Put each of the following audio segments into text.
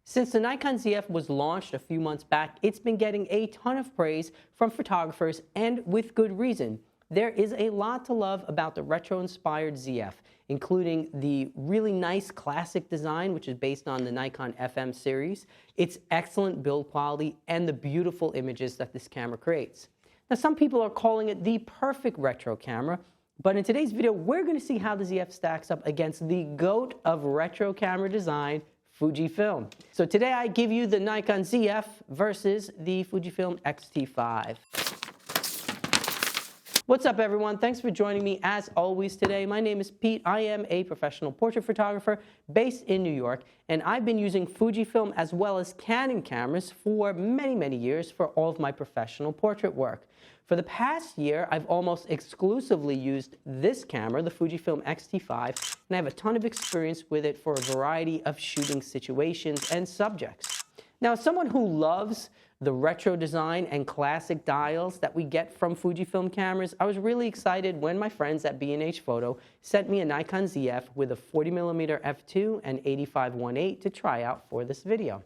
Since the Nikon Zf was launched a few months back, it's been getting a ton of praise from photographers, and with good reason. There is a lot to love about the retro-inspired Zf, including the really nice classic design, which is based on the Nikon FM series, its excellent build quality, and the beautiful images that this camera creates. Now, some people are calling it the perfect retro camera, but in today's video, we're going to see how the Zf stacks up against the GOAT of retro camera design, Fujifilm. So today I give you the Nikon Zf versus the Fujifilm X-T5. What's up, everyone? Thanks for joining me as always today. My name is Pete. I am a professional portrait photographer based in New York, and I've been using Fujifilm as well as Canon cameras for many years for all of my professional portrait work. For the past year, I've almost exclusively used this camera, the Fujifilm X-T5, and I have a ton of experience with it for a variety of shooting situations and subjects. Now, as someone who loves the retro design and classic dials that we get from Fujifilm cameras, I was really excited when my friends at B&H Photo sent me a Nikon Zf with a 40mm f2 and 85-1.8 to try out for this video.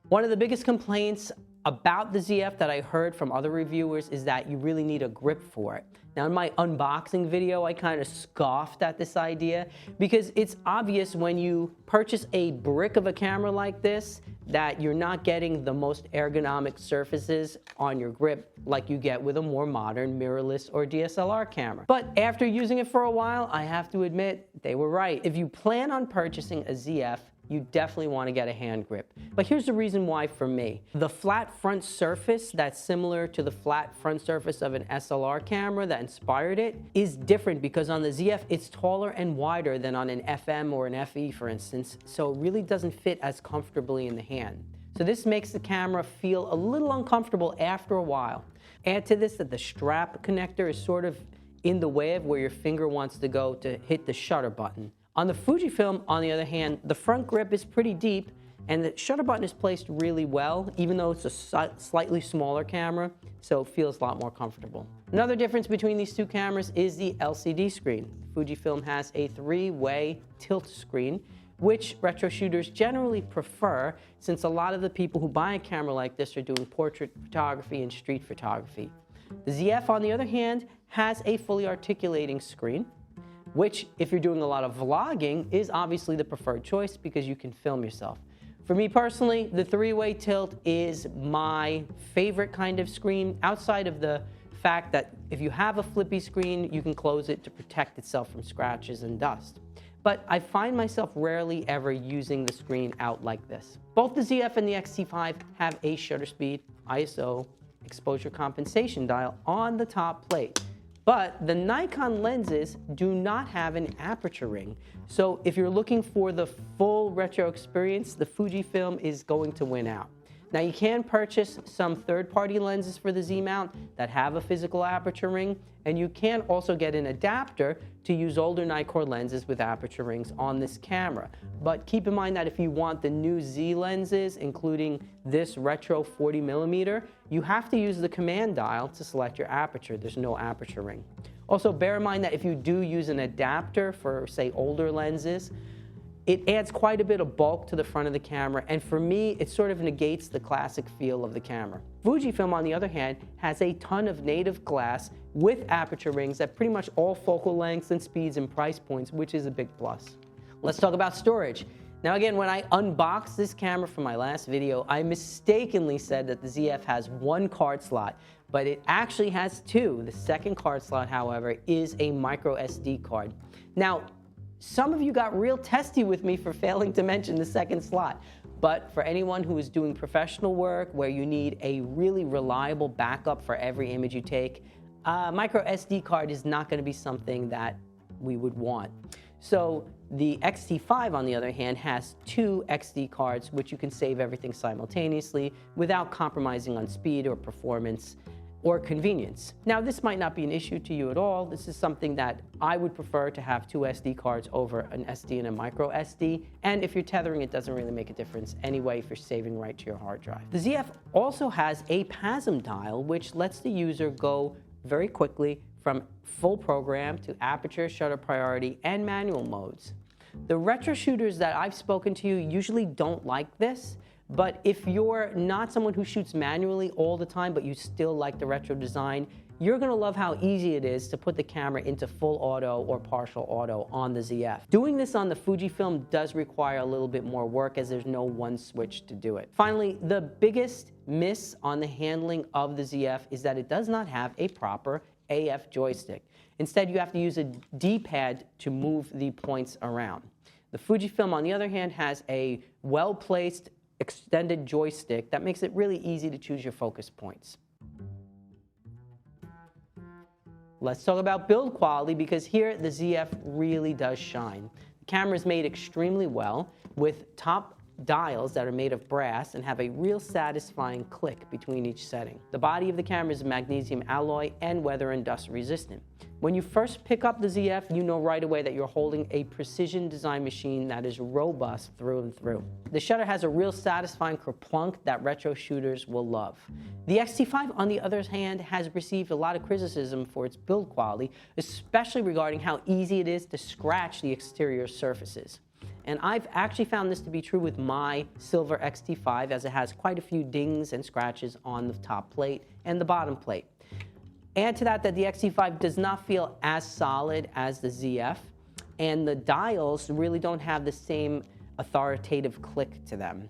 One of the biggest complaints about the Zf that I heard from other reviewers is that you really need a grip for it. Now, in my unboxing video, I kind of scoffed at this idea because it's obvious when you purchase a brick of a camera like this that you're not getting the most ergonomic surfaces on your grip like you get with a more modern mirrorless or DSLR camera. But after using it for a while, I have to admit they were right. If you plan on purchasing a Zf, you definitely want to get a hand grip. But here's the reason why for me. The flat front surface that's similar to the flat front surface of an SLR camera that inspired it is different because on the Zf, it's taller and wider than on an FM or an FE, for instance, so it really doesn't fit as comfortably in the hand. So this makes the camera feel a little uncomfortable after a while. Add to this that the strap connector is sort of in the way of where your finger wants to go to hit the shutter button. On the Fujifilm, on the other hand, the front grip is pretty deep and the shutter button is placed really well, even though it's a slightly smaller camera, so it feels a lot more comfortable. Another difference between these two cameras is the LCD screen. Fujifilm has a 3-way tilt screen, which retro shooters generally prefer since a lot of the people who buy a camera like this are doing portrait photography and street photography. The Zf, on the other hand, has a fully articulating screen, which, if you're doing a lot of vlogging, is obviously the preferred choice because you can film yourself. For me personally, the 3-way tilt is my favorite kind of screen, outside of the fact that if you have a flippy screen, you can close it to protect itself from scratches and dust. But I find myself rarely ever using the screen out like this. Both the Zf and the X-T5 have a shutter speed, ISO, exposure compensation dial on the top plate. But the Nikon lenses do not have an aperture ring. So if you're looking for the full retro experience, the Fujifilm is going to win out. Now, you can purchase some third-party lenses for the Z-mount that have a physical aperture ring, and you can also get an adapter to use older Nikkor lenses with aperture rings on this camera. But keep in mind that if you want the new Z lenses, including this retro 40mm, you have to use the command dial to select your aperture. There's no aperture ring. Also, bear in mind that if you do use an adapter for, say, older lenses, it adds quite a bit of bulk to the front of the camera, and for me, it sort of negates the classic feel of the camera. Fujifilm, on the other hand, has a ton of native glass with aperture rings at pretty much all focal lengths and speeds and price points, which is a big plus. Let's talk about storage. Now again, when I unboxed this camera for my last video, I mistakenly said that the Zf has 1 card slot, but it actually has 2. The second card slot, however, is a micro SD card. Now, some of you got real testy with me for failing to mention the second slot, but for anyone who is doing professional work where you need a really reliable backup for every image you take, a micro SD card is not going to be something that we would want. So the X-T5, on the other hand, has 2 XD cards, which you can save everything simultaneously without compromising on speed or performance or convenience. Now, this might not be an issue to you at all. This is something that I would prefer to have 2 SD cards over an SD and a micro SD. And if you're tethering, it doesn't really make a difference anyway if you're saving right to your hard drive. The Zf also has a PASM dial, which lets the user go very quickly from full program to aperture, shutter priority, and manual modes. The retro shooters that I've spoken to usually don't like this, but if you're not someone who shoots manually all the time, but you still like the retro design, you're gonna love how easy it is to put the camera into full auto or partial auto on the ZF. Doing this on the Fujifilm does require a little bit more work, as there's no one switch to do it. Finally, the biggest miss on the handling of the ZF is that it does not have a proper AF joystick. Instead, you have to use a D-pad to move the points around. The Fujifilm, on the other hand, has a well-placed extended joystick that makes it really easy to choose your focus points. Let's talk about build quality, because here the ZF really does shine. The camera is made extremely well with top dials that are made of brass and have a real satisfying click between each setting. The body of the camera is magnesium alloy and weather and dust resistant. When you first pick up the ZF, you know right away that you're holding a precision design machine that is robust through and through. The shutter has a real satisfying kerplunk that retro shooters will love. The X-T5, on the other hand, has received a lot of criticism for its build quality, especially regarding how easy it is to scratch the exterior surfaces. And I've actually found this to be true with my silver X-T5, as it has quite a few dings and scratches on the top plate and the bottom plate. Add to that the X-T5 does not feel as solid as the ZF, and the dials really don't have the same authoritative click to them.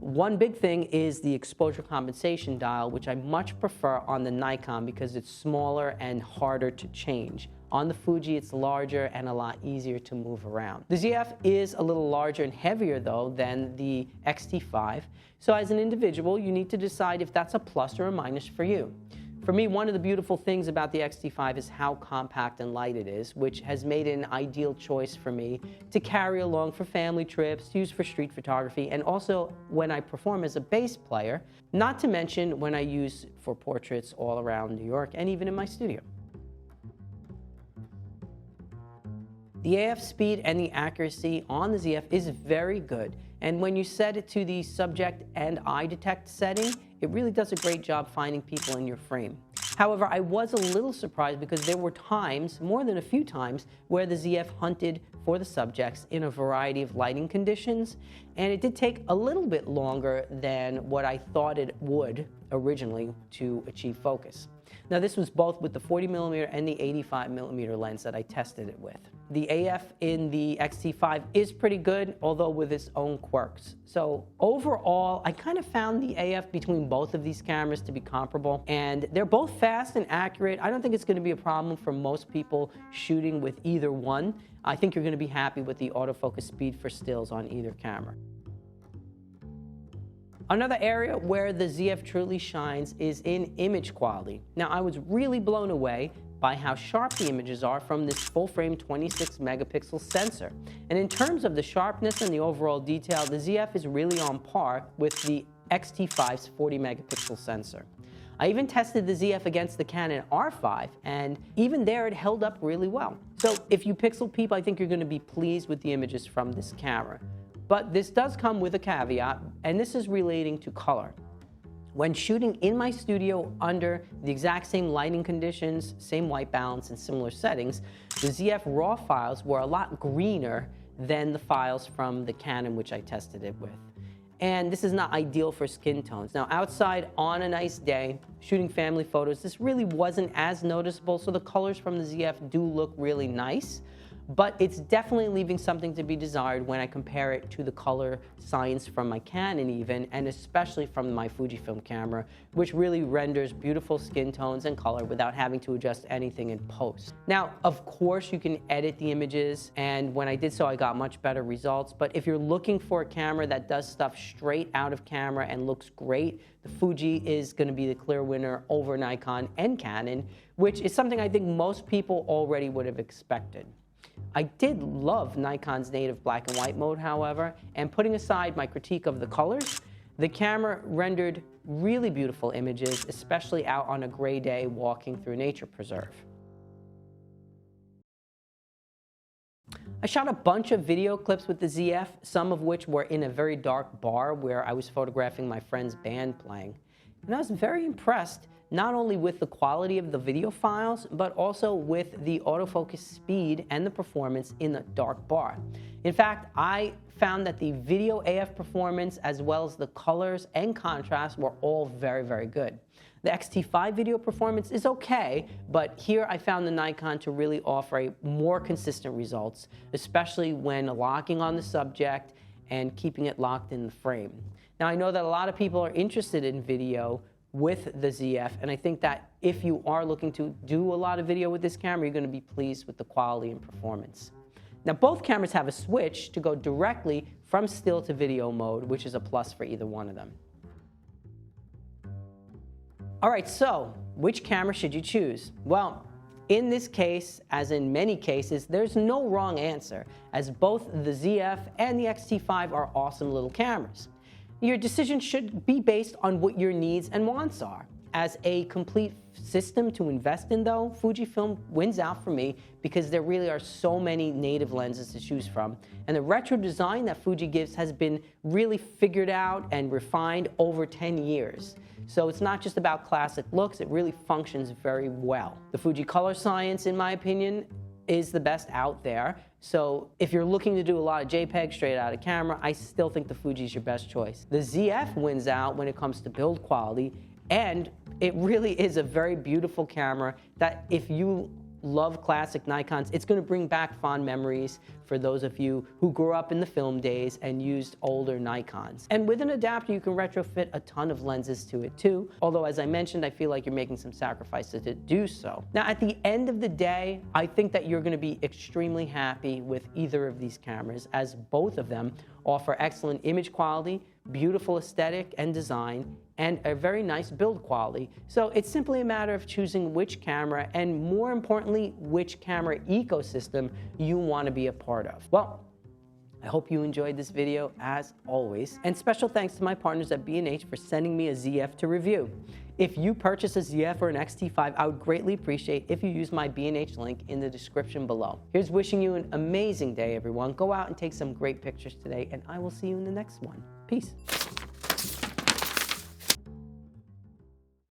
One big thing is the exposure compensation dial, which I much prefer on the Nikon because it's smaller and harder to change. On the Fuji, it's larger and a lot easier to move around. The ZF is a little larger and heavier, though, than the X-T5, so as an individual, you need to decide if that's a plus or a minus for you. For me, one of the beautiful things about the X-T5 is how compact and light it is, which has made it an ideal choice for me to carry along for family trips, to use for street photography, and also when I perform as a bass player, not to mention when I use for portraits all around New York and even in my studio. The AF speed and the accuracy on the ZF is very good, and when you set it to the subject and eye detect setting, it really does a great job finding people in your frame. However, I was a little surprised because there were times, more than a few times, where the ZF hunted for the subjects in a variety of lighting conditions, and it did take a little bit longer than what I thought it would originally to achieve focus. Now, this was both with the 40mm and the 85mm lens that I tested it with. The AF in the X-T5 is pretty good, although with its own quirks. So overall, I kind of found the AF between both of these cameras to be comparable, and they're both fast and accurate. I don't think it's going to be a problem for most people shooting with either one. I think you're going to be happy with the autofocus speed for stills on either camera. Another area where the ZF truly shines is in image quality. Now, I was really blown away by how sharp the images are from this full-frame 26-megapixel sensor. And in terms of the sharpness and the overall detail, the ZF is really on par with the X-T5's 40-megapixel sensor. I even tested the ZF against the Canon R5, and even there it held up really well. So if you pixel peep, I think you're going to be pleased with the images from this camera. But this does come with a caveat, and this is relating to color. When shooting in my studio under the exact same lighting conditions, same white balance, and similar settings, the ZF RAW files were a lot greener than the files from the Canon, which I tested it with. And this is not ideal for skin tones. Now, outside on a nice day, shooting family photos, this really wasn't as noticeable, so the colors from the ZF do look really nice. But it's definitely leaving something to be desired when I compare it to the color science from my Canon even, and especially from my Fujifilm camera, which really renders beautiful skin tones and color without having to adjust anything in post. Now, of course, you can edit the images, and when I did so, I got much better results. But if you're looking for a camera that does stuff straight out of camera and looks great, the Fuji is going to be the clear winner over Nikon and Canon, which is something I think most people already would have expected. I did love Nikon's native black and white mode, however, and putting aside my critique of the colors, the camera rendered really beautiful images, especially out on a gray day walking through a nature preserve. I shot a bunch of video clips with the ZF, some of which were in a very dark bar where I was photographing my friend's band playing. And I was very impressed not only with the quality of the video files, but also with the autofocus speed and the performance in the dark bar. In fact, I found that the video AF performance as well as the colors and contrast were all very, very good. The X-T5 video performance is okay, but here I found the Nikon to really offer a more consistent results, especially when locking on the subject and keeping it locked in the frame. Now, I know that a lot of people are interested in video with the ZF, and I think that if you are looking to do a lot of video with this camera, you're going to be pleased with the quality and performance. Now, both cameras have a switch to go directly from still to video mode, which is a plus for either one of them. All right, so which camera should you choose? Well, in this case, as in many cases, there's no wrong answer, as both the ZF and the X-T5 are awesome little cameras. Your decision should be based on what your needs and wants are. As a complete system to invest in, though, Fujifilm wins out for me because there really are so many native lenses to choose from. And the retro design that Fuji gives has been really figured out and refined over 10 years. So it's not just about classic looks, it really functions very well. The Fuji color science, in my opinion, is the best out there. So if you're looking to do a lot of JPEG straight out of camera, I still think the Fuji is your best choice. The ZF wins out when it comes to build quality, and it really is a very beautiful camera that if you love classic Nikons, it's going to bring back fond memories for those of you who grew up in the film days and used older Nikons. And with an adapter, you can retrofit a ton of lenses to it too, although as I mentioned, I feel like you're making some sacrifices to do so. Now, at the end of the day, I think that you're going to be extremely happy with either of these cameras, as both of them offer excellent image quality, beautiful aesthetic and design, and a very nice build quality. So it's simply a matter of choosing which camera, and more importantly, which camera ecosystem you want to be a part of. Well, I hope you enjoyed this video as always, and special thanks to my partners at B&H for sending me a ZF to review. If you purchase a ZF or an X-T5, I would greatly appreciate if you use my B&H link in the description below. Here's wishing you an amazing day, everyone. Go out and take some great pictures today, and I will see you in the next one. Peace.